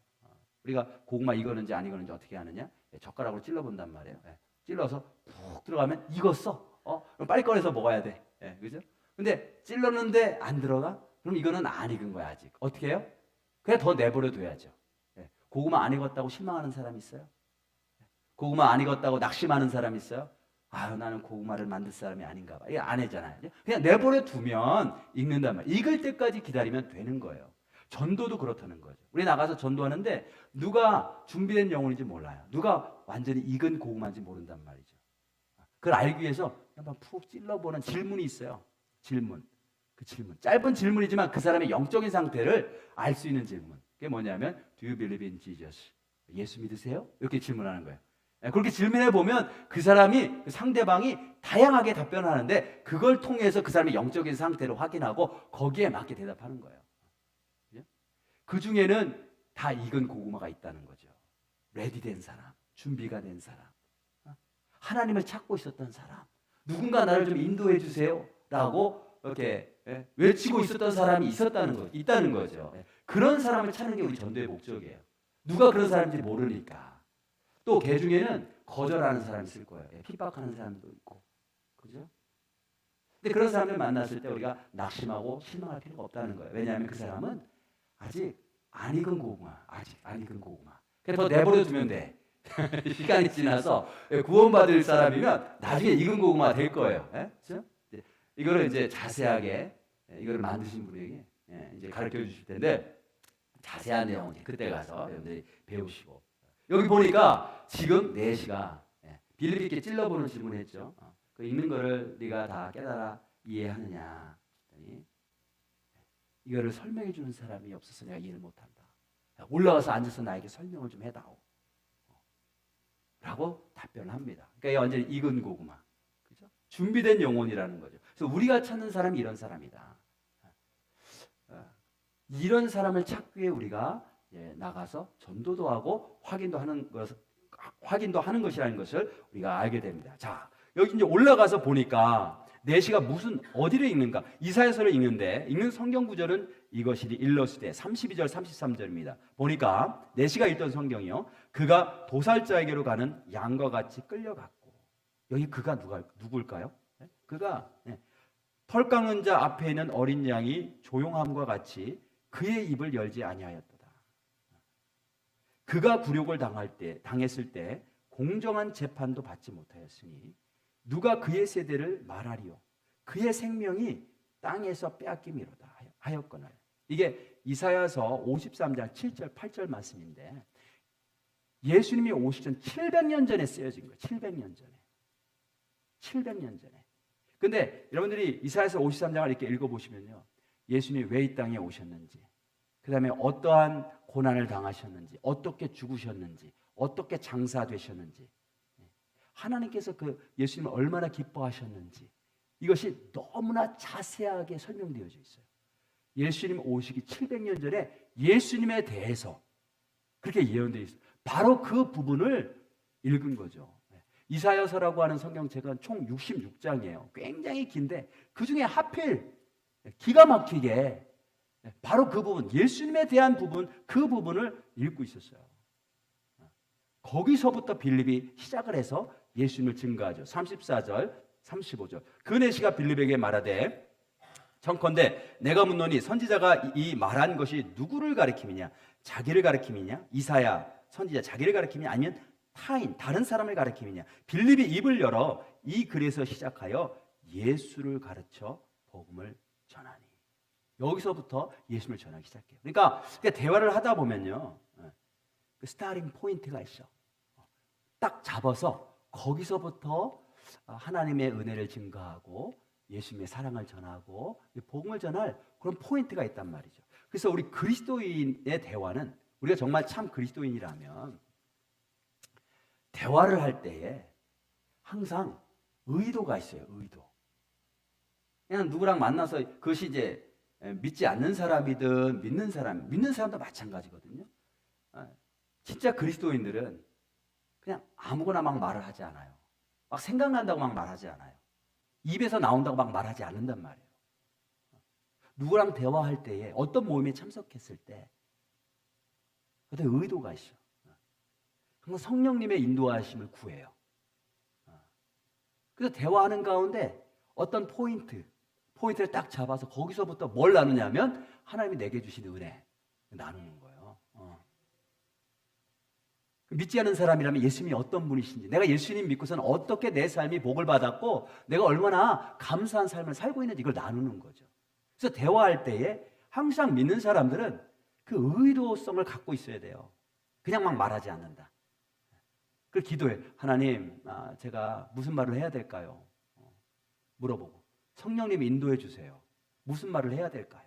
Speaker 1: 우리가 고구마 익었는지 안 익었는지 어떻게 하느냐? 젓가락으로 찔러본단 말이에요. 찔러서 푹 들어가면 익었어. 그럼 빨리 꺼내서 먹어야 돼. 그죠? 근데 찔렀는데 안 들어가? 그럼 이거는 안 익은 거야 아직. 어떻게 해요? 그냥 더 내버려 둬야죠. 고구마 안 익었다고 실망하는 사람 있어요? 고구마 안 익었다고 낙심하는 사람 있어요? 아유, 나는 고구마를 만들 사람이 아닌가 봐. 이게 안 해잖아요. 그냥 내버려 두면 익는단 말이에요. 익을 때까지 기다리면 되는 거예요. 전도도 그렇다는 거죠. 우리 나가서 전도하는데 누가 준비된 영혼인지 몰라요. 누가 완전히 익은 고구마인지 모른단 말이죠. 그걸 알기 위해서 한번 푹 찔러보는 질문이 있어요. 질문. 그 질문. 짧은 질문이지만 그 사람의 영적인 상태를 알 수 있는 질문. 그게 뭐냐면 Do you believe in Jesus? 예수 믿으세요? 이렇게 질문하는 거예요. 그렇게 질문해 보면 그 사람이, 그 상대방이 다양하게 답변하는데 그걸 통해서 그 사람의 영적인 상태를 확인하고 거기에 맞게 대답하는 거예요. 그 중에는 다 익은 고구마가 있다는 거죠. 레디된 사람, 준비가 된 사람, 하나님을 찾고 있었던 사람, 누군가 나를 좀 인도해 주세요 라고 이렇게 외치고 있었던 사람이 있다는 거죠. 그런 사람을 찾는 게 우리 전도의 목적이에요. 누가 그런 사람인지 모르니까. 또 개 중에는 거절하는 사람이 있을 거예요. 핍박하는 사람도 있고, 그죠? 근데 그런 사람들 만났을 때 우리가 낙심하고 실망할 필요가 없다는 거예요. 왜냐하면 그 사람은 아직 안 익은 고구마, 그래서 더 내버려 두면 돼. 시간이 지나서 구원받을 사람이면 나중에 익은 고구마 될 거예요. 그렇죠? 이거를 이제 자세하게 이거를 만드신 분에게 이제 가르쳐 주실 텐데 자세한 내용은 그때 가서 여러분들이 배우시고. 여기 보니까 지금 4시가 빌립 있게 찔러보는 질문했죠. 그 읽는 거를 네가 다 깨달아 이해하느냐? 이거를 설명해 주는 사람이 없어서 내가 이해를 못한다. 올라가서 앉아서 나에게 설명을 좀 해다오. 라고 답변을 합니다. 그러니까 완전히 익은 고구마. 그죠? 준비된 영혼이라는 거죠. 그래서 우리가 찾는 사람이 이런 사람이다. 이런 사람을 찾기 위해 우리가 나가서 전도도 하고 확인도 하는 것이라는 것을 우리가 알게 됩니다. 자, 여기 이제 올라가서 보니까 4시가 무슨 어디를 읽는가? 이사야서를 읽는데 읽는 성경 구절은 이것이니 일러스되 32절 33절입니다. 보니까 4시가 읽던 성경이요. 그가 도살자에게로 가는 양과 같이 끌려갔고. 여기 그가 누굴까요? 그가 털 깎는 자 앞에 있는 어린 양이 조용함과 같이 그의 입을 열지 아니하였도다. 그가 굴욕을 당했을 때 공정한 재판도 받지 못하였으니 누가 그의 세대를 말하리요? 그의 생명이 땅에서 빼앗김이로다 하였거늘. 이게 이사야서 53장 7절 8절 말씀인데 예수님이 오시기 전 700년 전에 쓰여진 거예요. 700년 전에. 700년 전에. 근데 여러분들이 이사야서 53장을 이렇게 읽어보시면요. 예수님이 왜 이 땅에 오셨는지, 그 다음에 어떠한 고난을 당하셨는지, 어떻게 죽으셨는지, 어떻게 장사되셨는지, 하나님께서 그 예수님을 얼마나 기뻐하셨는지 이것이 너무나 자세하게 설명되어져 있어요. 예수님 오시기 700년 전에 예수님에 대해서 그렇게 예언되어 있어요. 바로 그 부분을 읽은 거죠. 이사야서라고 하는 성경책은 총 66장이에요. 굉장히 긴데 그 중에 하필 기가 막히게 바로 그 부분, 예수님에 대한 부분, 그 부분을 읽고 있었어요. 거기서부터 빌립이 시작을 해서 예수님을 증거하죠. 34절, 35절. 그 내시가 빌립에게 말하되 청컨대 내가 묻노니 선지자가 이 말한 것이 누구를 가리킴이냐? 자기를 가리킴이냐? 이사야 선지자 자기를 가리킴이냐? 아니면 타인 다른 사람을 가리킴이냐? 빌립이 입을 열어 이 글에서 시작하여 예수를 가르쳐 복음을 전하니. 여기서부터 예수님을 전하기 시작해요. 그러니까 대화를 하다 보면요, 그 스타팅 포인트가 있어. 딱 잡아서 거기서부터 하나님의 은혜를 증거하고 예수님의 사랑을 전하고 복음을 전할 그런 포인트가 있단 말이죠. 그래서 우리 그리스도인의 대화는, 우리가 정말 참 그리스도인이라면 대화를 할 때에 항상 의도가 있어요. 의도. 그냥 누구랑 만나서 그것이 이제 믿지 않는 사람이든 믿는 사람도 마찬가지거든요. 진짜 그리스도인들은 그냥 아무거나 막 말을 하지 않아요. 막 생각난다고 막 말하지 않아요. 입에서 나온다고 막 말하지 않는단 말이에요. 누구랑 대화할 때에 어떤 모임에 참석했을 때 그때 의도가 있어. 항상 성령님의 인도하심을 구해요. 그래서 대화하는 가운데 어떤 포인트를 딱 잡아서 거기서부터 뭘 나누냐면 하나님이 내게 주신 은혜 나누는 거예요. 믿지 않는 사람이라면 예수님이 어떤 분이신지, 내가 예수님 믿고서는 어떻게 내 삶이 복을 받았고 내가 얼마나 감사한 삶을 살고 있는지 이걸 나누는 거죠. 그래서 대화할 때에 항상 믿는 사람들은 그 의도성을 갖고 있어야 돼요. 그냥 막 말하지 않는다. 그 기도해. 하나님, 제가 무슨 말을 해야 될까요? 물어보고 성령님 인도해 주세요. 무슨 말을 해야 될까요?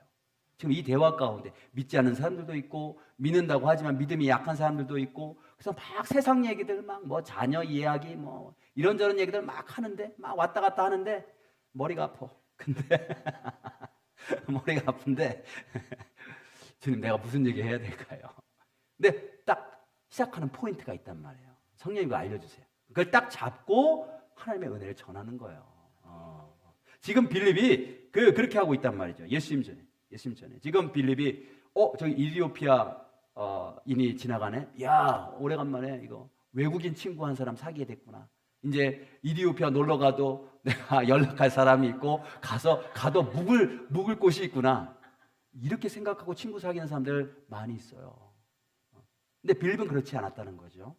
Speaker 1: 지금 이 대화 가운데 믿지 않는 사람들도 있고 믿는다고 하지만 믿음이 약한 사람들도 있고, 그래서 막 세상 얘기들 막 뭐 자녀 이야기 뭐 이런저런 얘기들 막 하는데 막 왔다 갔다 하는데 머리가 아파. 근데 머리가 아픈데 주님 내가 무슨 얘기 해야 될까요? 근데 딱 시작하는 포인트가 있단 말이에요. 성령님 이거 알려주세요. 그걸 딱 잡고 하나님의 은혜를 전하는 거예요. 지금 빌립이 그렇게 하고 있단 말이죠. 예수님 전에. 지금 빌립이 저기 이디오피아 인이 지나가네. 야, 오래간만에 이거 외국인 친구 한 사람 사귀게 됐구나. 이제 이디오피아 놀러 가도 내가 연락할 사람이 있고 가도 묵을 곳이 있구나. 이렇게 생각하고 친구 사귀는 사람들 많이 있어요. 근데 빌립은 그렇지 않았다는 거죠.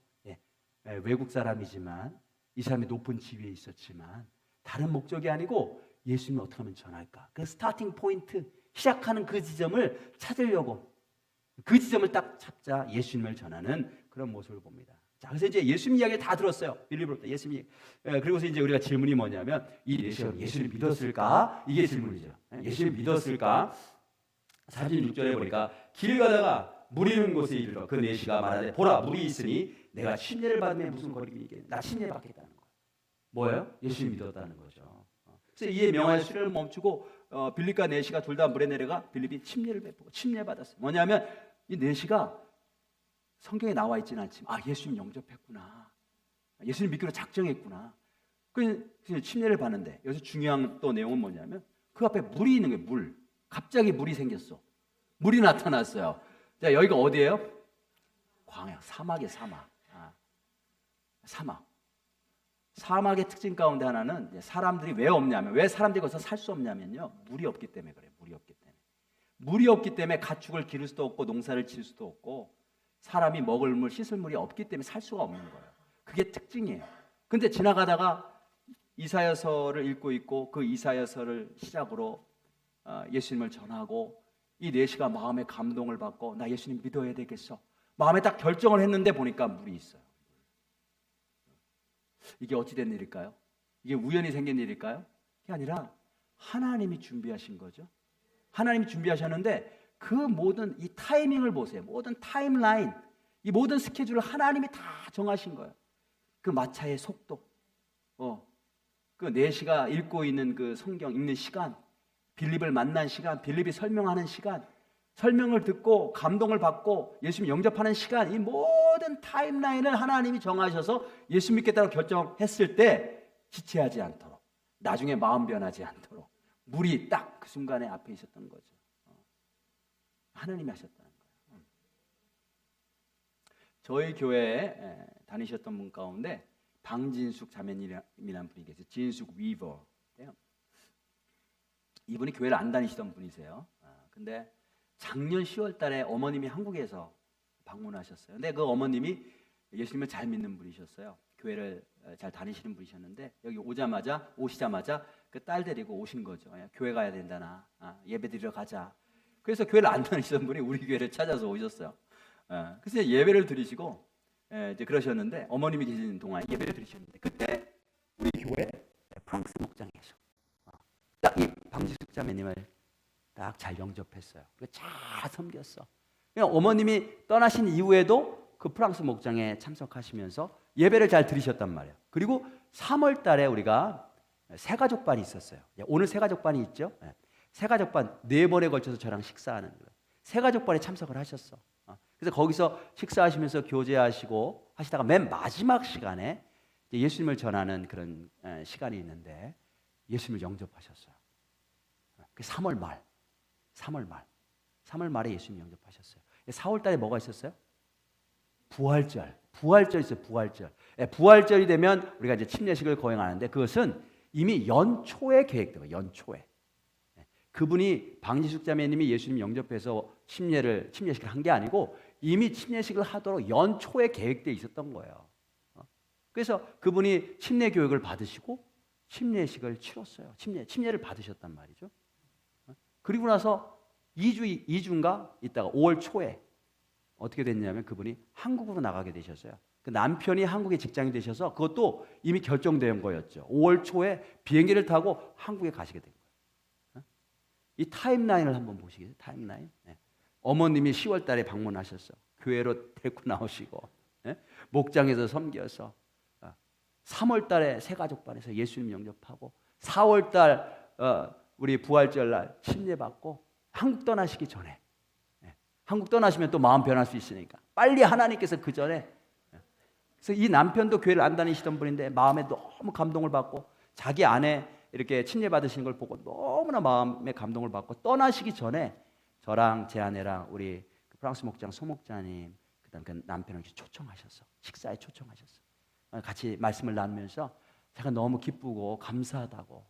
Speaker 1: 외국 사람이지만 이 사람이 높은 지위에 있었지만 다른 목적이 아니고 예수님을 어떻게 하면 전할까? 그 스타팅 포인트, 시작하는 그 지점을 찾으려고 그 지점을 딱 찾자 예수님을 전하는 그런 모습을 봅니다. 자, 그래서 이제 예수님 이야기를 다 들었어요. 빌립으로부터 예수님. 그리고서 이제 우리가 질문이 뭐냐면 이 내시가 예수를 믿었을까? 이게 질문이죠. 예수를 믿었을까? 46절에 보니까 길 가다가 물 있는 곳에 이르러 그 내시가 말하되 보라 물이 있으니 내가 침례를 받으면 무슨 거리낌이 있겠냐. 나 침례 받겠다는 거예요. 뭐예요? 예수를 믿었다는 거죠. 그래서 이에 명하여 수레를 멈추고 빌립과 내시가 둘 다 물에 내려가 빌립이 침례를 베푸고 침례 받았어요. 뭐냐면 이 내시가 성경에 나와 있지는 않지만 예수님 영접했구나. 예수님 믿기로 작정했구나. 그래서 침례를 받는데 여기서 중요한 또 내용은 뭐냐면 그 앞에 물이 있는 거예요. 물. 갑자기 물이 생겼어. 물이 나타났어요. 자, 여기가 어디예요? 광야, 사막이에요. 사막. 사막의 특징 가운데 하나는 사람들이 왜 없냐면, 왜 사람들이 거기서 살 수 없냐면요, 물이 없기 때문에 그래요. 물이 없기 때문에 가축을 기를 수도 없고 농사를 지을 수도 없고 사람이 먹을 물, 씻을 물이 없기 때문에 살 수가 없는 거예요. 그게 특징이에요. 근데 지나가다가 이사야서를 읽고 있고 그 이사야서를 시작으로 예수님을 전하고 이 내시가 마음의 감동을 받고 나 예수님 믿어야 되겠어. 마음에 딱 결정을 했는데 보니까 물이 있어요. 이게 어찌된 일일까요? 이게 우연히 생긴 일일까요? 그게 아니라 하나님이 준비하신 거죠. 하나님이 준비하셨는데 그 모든 이 타이밍을 보세요. 모든 타임라인, 이 모든 스케줄을 하나님이 다 정하신 거예요. 그 마차의 속도, 그 4시가 읽고 있는 그 성경 읽는 시간, 빌립을 만난 시간, 빌립이 설명하는 시간, 설명을 듣고 감동을 받고 예수님 영접하는 시간, 이 모든 타임라인을 하나님이 정하셔서 예수 믿겠다고 결정했을 때 지체하지 않도록, 나중에 마음 변하지 않도록 물이 딱 그 순간에 앞에 있었던 거죠. 하나님이 하셨다는 거예요. 저희 교회에 다니셨던 분 가운데 방진숙 자매님이라는 분이 계세요. 진숙 위버. 이분이 교회를 안 다니시던 분이세요. 근데 작년 10월 달에 어머님이 한국에서 방문하셨어요. 근데 그 어머님이 예수님을 잘 믿는 분이셨어요. 교회를 잘 다니시는 분이셨는데 여기 오시자마자 그 딸 데리고 오신 거죠. 교회 가야 된다나, 예배 드리러 가자. 그래서 교회를 안 다니시던 분이 우리 교회를 찾아서 오셨어요. 그래서 예배를 드리시고 이제 그러셨는데, 어머님이 계신 동안 예배를 드리셨는데, 그때 우리 교회 프랑스 목장에서 딱 이 방지숙 자매님을 딱 잘 영접했어요. 그리고 잘 섬겼어. 그냥 어머님이 떠나신 이후에도 그 프랑스 목장에 참석하시면서 예배를 잘 드리셨단 말이에요. 그리고 3월 달에 우리가 새가족반이 있었어요. 오늘 새가족반이 있죠. 새가족반 4번에 걸쳐서 저랑 식사하는 거예요. 새가족반에 참석을 하셨어. 그래서 거기서 식사하시면서 교제하시고 하시다가 맨 마지막 시간에 예수님을 전하는 그런 시간이 있는데 예수님을 영접하셨어요. 3월 말에 예수님 영접하셨어요. 4월 달에 뭐가 있었어요? 부활절 있어요. 부활절이 되면 우리가 이제 침례식을 거행하는데, 그것은 이미 연초에 계획되고, 연초에 그분이 방지숙 자매님이 예수님 영접해서 침례식을 한 게 아니고 이미 침례식을 하도록 연초에 계획되어 있었던 거예요. 그래서 그분이 침례 교육을 받으시고 침례식을 치렀어요. 침례를 받으셨단 말이죠. 그리고 나서 2주인가 있다가 5월 초에 어떻게 됐냐면 그분이 한국으로 나가게 되셨어요. 그 남편이 한국에 직장이 되셔서 그것도 이미 결정된 거였죠. 5월 초에 비행기를 타고 한국에 가시게 된 거예요. 이 타임라인을 한번 보시겠어요? 타임라인. 어머님이 10월 달에 방문하셨어. 교회로 데리고 나오시고 목장에서 섬겨서 3월 달에 새가족반에서 예수님 영접하고 4월 달 우리 부활절 날 침례받고 한국 떠나시기 전에, 한국 떠나시면 또 마음 변할 수 있으니까 빨리 하나님께서 그 전에, 그래서 이 남편도 교회를 안 다니시던 분인데 마음에 너무 감동을 받고 자기 아내 이렇게 침례받으시는 걸 보고 너무나 마음에 감동을 받고 떠나시기 전에 저랑 제 아내랑 우리 프랑스 목장 소 목자님 그다음 그 남편을 초청하셨어. 식사에 초청하셨어. 같이 말씀을 나누면서 제가 너무 기쁘고 감사하다고,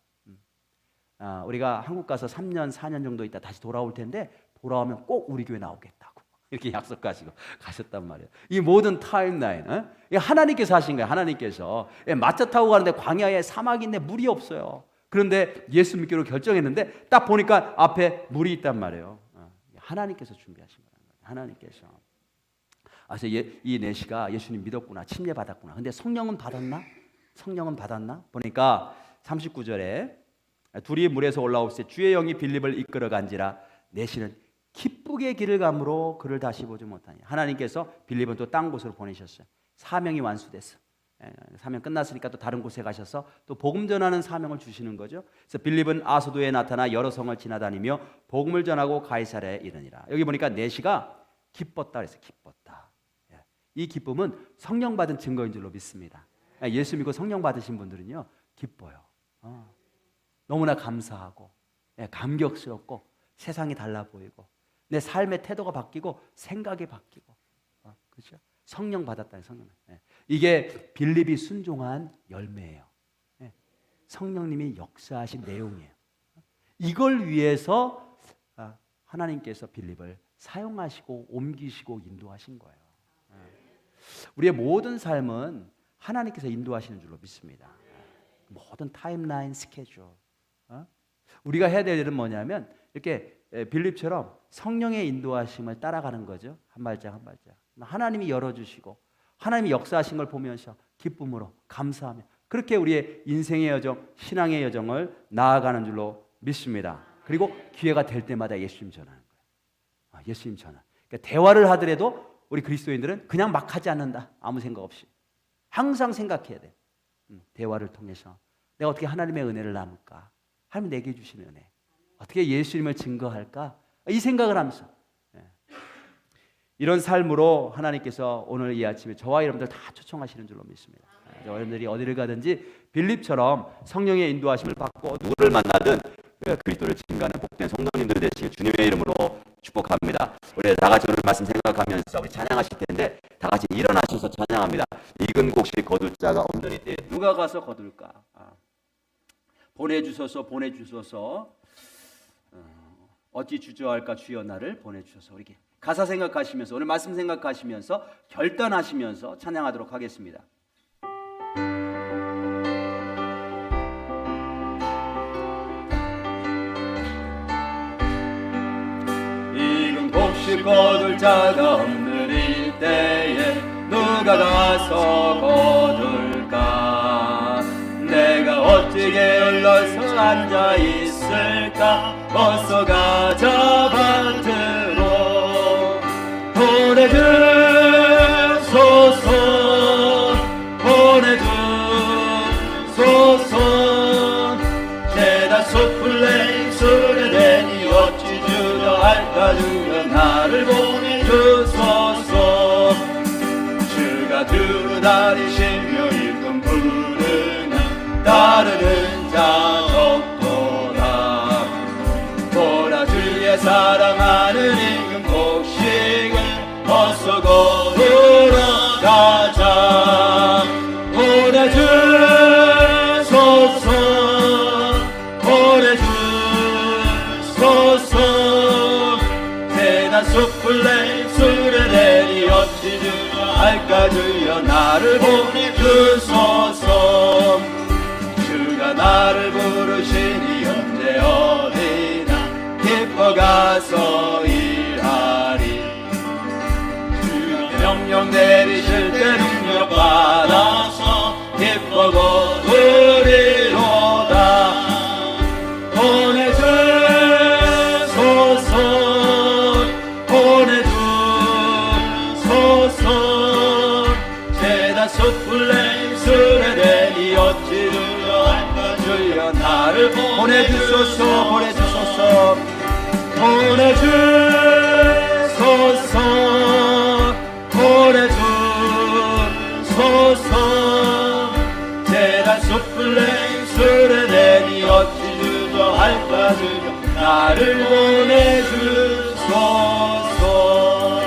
Speaker 1: 우리가 한국 가서 3년 4년 정도 있다 다시 돌아올 텐데 돌아오면 꼭 우리 교회 나오겠다고 이렇게 약속하시고 가셨단 말이에요. 이 모든 타임라인, 하나님께서 하신 거예요. 하나님께서 마차 타고 가는데 광야에 사막인데 물이 없어요. 그런데 예수 믿기로 결정했는데 딱 보니까 앞에 물이 있단 말이에요. 하나님께서 준비하신 거예요. 하나님께서. 그래서 이 내시가 예수님 믿었구나, 침례 받았구나. 근데 성령은 받았나? 성령은 받았나? 보니까 39절에 둘이 물에서 올라올 때 주의 영이 빌립을 이끌어 간지라 내시는 기쁘게 길을 감으로 그를 다시 보지 못하니. 하나님께서 빌립은 또 딴 곳으로 보내셨어요. 사명이 완수됐어. 사명 끝났으니까 또 다른 곳에 가셔서 또 복음 전하는 사명을 주시는 거죠. 그래서 빌립은 아소도에 나타나 여러 성을 지나다니며 복음을 전하고 가이사랴에 이르니라. 여기 보니까 내시가 기뻤다 그래서 기뻤다. 이 기쁨은 성령 받은 증거인 줄로 믿습니다. 예수 믿고 성령 받으신 분들은요 기뻐요. 너무나 감사하고 감격스럽고 세상이 달라 보이고 내 삶의 태도가 바뀌고 생각이 바뀌고, 그렇죠? 성령 받았다는 성령. 이게 빌립이 순종한 열매예요. 성령님이 역사하신 내용이에요. 이걸 위해서 하나님께서 빌립을 사용하시고 옮기시고 인도하신 거예요. 우리의 모든 삶은 하나님께서 인도하시는 줄로 믿습니다. 모든 타임라인, 스케줄. 우리가 해야 될 일은 뭐냐면 이렇게 빌립처럼 성령의 인도하심을 따라가는 거죠. 한 발짝 한 발짝. 하나님이 열어주시고 하나님이 역사하신 걸 보면서 기쁨으로 감사하며 그렇게 우리의 인생의 여정, 신앙의 여정을 나아가는 줄로 믿습니다. 그리고 기회가 될 때마다 예수님 전하는 거예요. 예수님 전하. 그러니까 대화를 하더라도 우리 그리스도인들은 그냥 막 하지 않는다. 아무 생각 없이. 항상 생각해야 돼. 대화를 통해서 내가 어떻게 하나님의 은혜를 나눌까? 하나님 내게 주신 은혜 어떻게 예수님을 증거할까? 이 생각을 하면서 이런 삶으로 하나님께서 오늘 이 아침에 저와 여러분들 다 초청하시는 줄로 믿습니다. 여러분들이 어디를 가든지 빌립처럼 성령의 인도하심을 받고 누구를 만나든 그리스도를 증거하는 복된 성도님들 되시길 주님의 이름으로 축복합니다. 우리 다 같이 오늘 말씀 생각하면서 우리 찬양하실 텐데 다 같이 일어나셔서 찬양합니다. 익은 곡식 거둘 자가 없느니 누가 가서 거둘까? 보내주소서 보내주소서 어찌 주저할까 주여 나를 보내주소서. 우리 가사 생각하시면서 오늘 말씀 생각하시면서 결단하시면서 찬양하도록 하겠습니다. 익은 곡식 거둘 자가 없는 이때에 누가 가서 거둘까? 내가 어찌 게을러서 앉아 있을까? 어서 가자 밭으로 보내주소서 보내주소서. 죄다 숯불에 입술에 대니 어찌 주저할까? 주여 나를 보내주소서. 주가 두루 다니시며 일꾼 부르나 따르는 자 적도다. 보라 주의 사랑하는 익은 곡식을 어서 거두러 가자. 보내주소서 보내주소서. 대단 숯불에 입술에 대니 어찌 주저할까? 주여 나를 보내주소서. 주가 나를 부르시니 언제 어디나 기뻐 가서 일하리. 주가 명령 내리실 때 능력 받아서 기뻐 거두리로다. 보내주소서 보내주소서. 죄다 숯불에 입술에 대니 어찌 주저할까? 주여 나를 보내주소서 보내주소서 보내주소서 보내주소서. 죄다 숯불에 입술에 대니 어찌 주저할까? 주여 나를 보내주소서.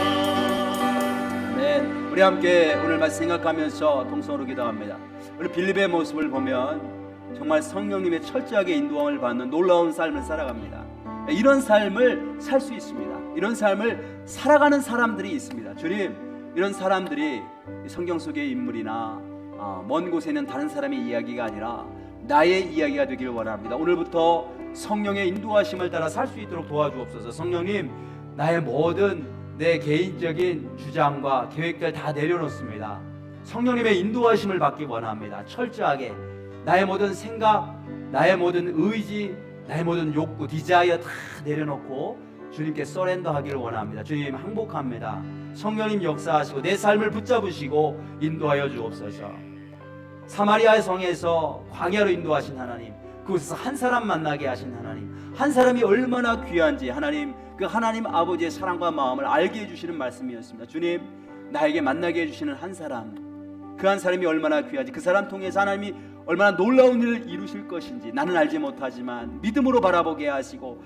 Speaker 1: 아멘. 우리 함께 오늘 말씀 생각하면서 동성으로 기도합니다. 우리 빌립의 모습을 보면 정말 성령님의 철저하게 인도함을 받는 놀라운 삶을 살아갑니다. 이런 삶을 살 수 있습니다. 이런 삶을 살아가는 사람들이 있습니다. 주님, 이런 사람들이 성경 속의 인물이나 먼 곳에 있는 다른 사람의 이야기가 아니라 나의 이야기가 되기를 원합니다. 오늘부터 성령의 인도하심을 따라 살 수 있도록 도와주옵소서. 성령님, 나의 모든 내 개인적인 주장과 계획들 다 내려놓습니다. 성령님의 인도하심을 받기 원합니다. 철저하게 나의 모든 생각, 나의 모든 의지, 나의 모든 욕구, 디자이어 다 내려놓고 주님께 서렌더하기를 원합니다. 주님 항복합니다. 성령님 역사하시고 내 삶을 붙잡으시고 인도하여 주옵소서. 사마리아 성에서 광야로 인도하신 하나님, 그곳에서 한 사람 만나게 하신 하나님, 한 사람이 얼마나 귀한지 하나님, 그 하나님 아버지의 사랑과 마음을 알게 해주시는 말씀이었습니다. 주님, 나에게 만나게 해주시는 한 사람, 그 한 사람이 얼마나 귀한지, 그 사람 통해서 하나님이 얼마나 놀라운 일을 이루실 것인지 나는 알지 못하지만 믿음으로 바라보게 하시고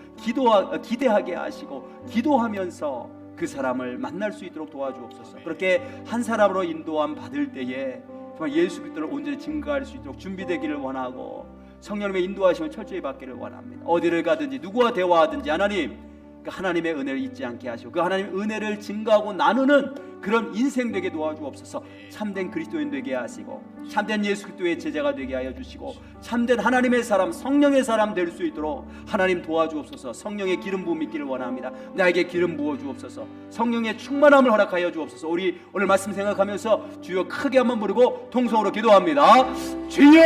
Speaker 1: 기대하게 하시고 기도하면서 그 사람을 만날 수 있도록 도와주옵소서. 그렇게 한 사람으로 인도함 받을 때에 정말 예수 그리스도를 온전히 증거할 수 있도록 준비되기를 원하고 성령님의 인도하심을 철저히 받기를 원합니다. 어디를 가든지 누구와 대화하든지 하나님, 그 하나님의 은혜를 잊지 않게 하시고 그 하나님의 은혜를 증거하고 나누는 그런 인생 되게 도와주옵소서. 참된 그리스도인 되게 하시고 참된 예수 그리스도의 제자가 되게 하여 주시고 참된 하나님의 사람, 성령의 사람 될 수 있도록 하나님 도와주옵소서. 성령의 기름 부음 있기를 원합니다. 나에게 기름 부어 주옵소서. 성령의 충만함을 허락하여 주옵소서. 우리 오늘 말씀 생각하면서 주여 크게 한번 부르고 통성으로 기도합니다. 주여!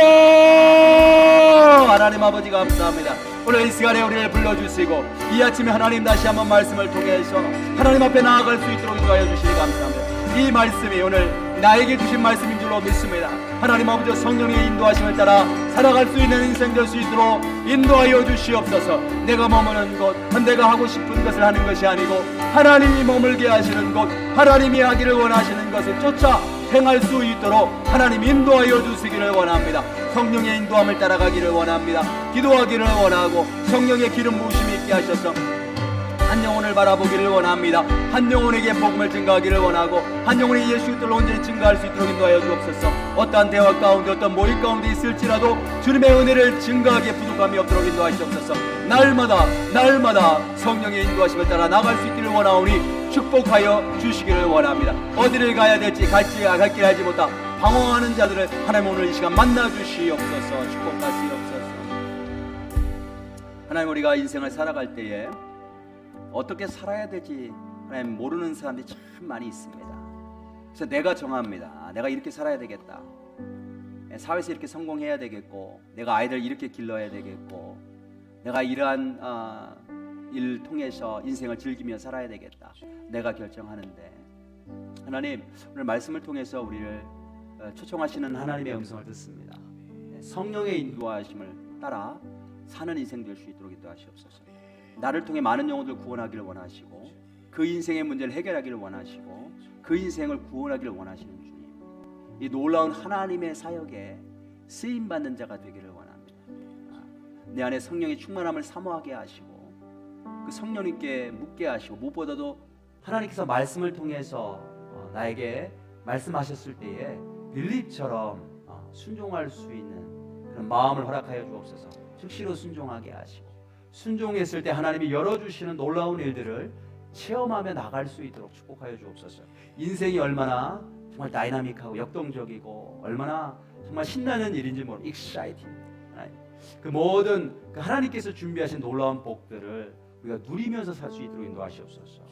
Speaker 1: 하나님 아버지 감사합니다. 오늘 이 시간에 우리를 불러주시고 이 아침에 하나님 다시 한번 말씀을 통해서 하나님 앞에 나아갈 수 있도록 인도하여 주시니 감사합니다. 이 말씀이 오늘 나에게 주신 말씀인 줄로 믿습니다. 하나님 아버지 성령의 인도하심을 따라 살아갈 수 있는 인생 될 수 있도록 인도하여 주시옵소서. 내가 머무는 곳, 내가 하고 싶은 것을 하는 것이 아니고 하나님이 머물게 하시는 곳, 하나님이 하기를 원하시는 것을 쫓아 행할 수 있도록 하나님 인도하여 주시기를 원합니다. 성령의 인도함을 따라가기를 원합니다. 기도하기를 원하고 성령의 기름 부으심이 있게 하셔서 한 영혼을 바라보기를 원합니다. 한 영혼에게 복음을 증가하기를 원하고 한 영혼이 예수 그리스도를 온전히 증가할 수 있도록 인도하여 주옵소서. 어떠한 대화 가운데 어떤 모임 가운데 있을지라도 주님의 은혜를 증가하게 부족함이 없도록 인도하시옵소서. 날마다 성령의 인도하심을 따라 나갈 수 있기를 원하오니 축복하여 주시기를 원합니다. 어디를 가야 될지 갈 길 알지 못하 방황하는 자들을 하나님 오늘 이 시간 만나 주시옵소서. 축복하시옵소서. 하나님 우리가 인생을 살아갈 때에 어떻게 살아야 될지 하나님 모르는 사람들이 참 많이 있습니다. 그래서 내가 정합니다. 내가 이렇게 살아야 되겠다. 사회에서 이렇게 성공해야 되겠고, 내가 아이들 이렇게 길러야 되겠고, 내가 이러한 일을 통해서 인생을 즐기며 살아야 되겠다. 내가 결정하는데 하나님 오늘 말씀을 통해서 우리를 초청하시는 하나님의 음성을 듣습니다. 성령의 인도하심을 따라 사는 인생 될 수 있도록 인도하시옵소서. 나를 통해 많은 영혼들 구원하기를 원하시고 그 인생의 문제를 해결하기를 원하시고 그 인생을 구원하기를 원하시는 주님, 이 놀라운 하나님의 사역에 쓰임받는 자가 되기를 원합니다. 내 안에 성령의 충만함을 사모하게 하시고 그 성령님께 묻게 하시고 무엇보다도 하나님께서 말씀을 통해서 나에게 말씀하셨을 때에 빌립처럼 순종할 수 있는 그런 마음을 허락하여 주옵소서. 즉시로 순종하게 하시고 순종했을 때 하나님이 열어주시는 놀라운 일들을 체험하며 나갈 수 있도록 축복하여 주옵소서. 인생이 얼마나 정말 다이나믹하고 역동적이고 얼마나 정말 신나는 일인지 모르는 exciting, 그 모든 그 하나님께서 준비하신 놀라운 복들을 우리가 누리면서 살 수 있도록 인도하시옵소서.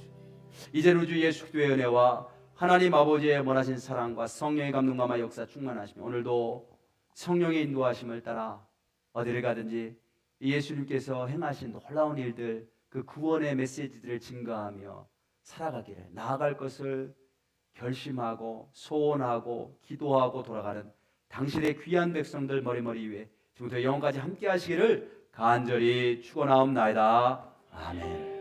Speaker 1: 이제는 우주 예수 그리스도의 은혜와 하나님 아버지의 원하신 사랑과 성령의 감동감화 역사 충만하시며 오늘도 성령의 인도하심을 따라 어디를 가든지 예수님께서 행하신 놀라운 일들, 그 구원의 메시지들을 증거하며 살아가기를, 나아갈 것을 결심하고 소원하고 기도하고 돌아가는 당신의 귀한 백성들 머리머리 위에 지금부터 영원까지 함께 하시기를 간절히 축원하옵나이다. 아멘.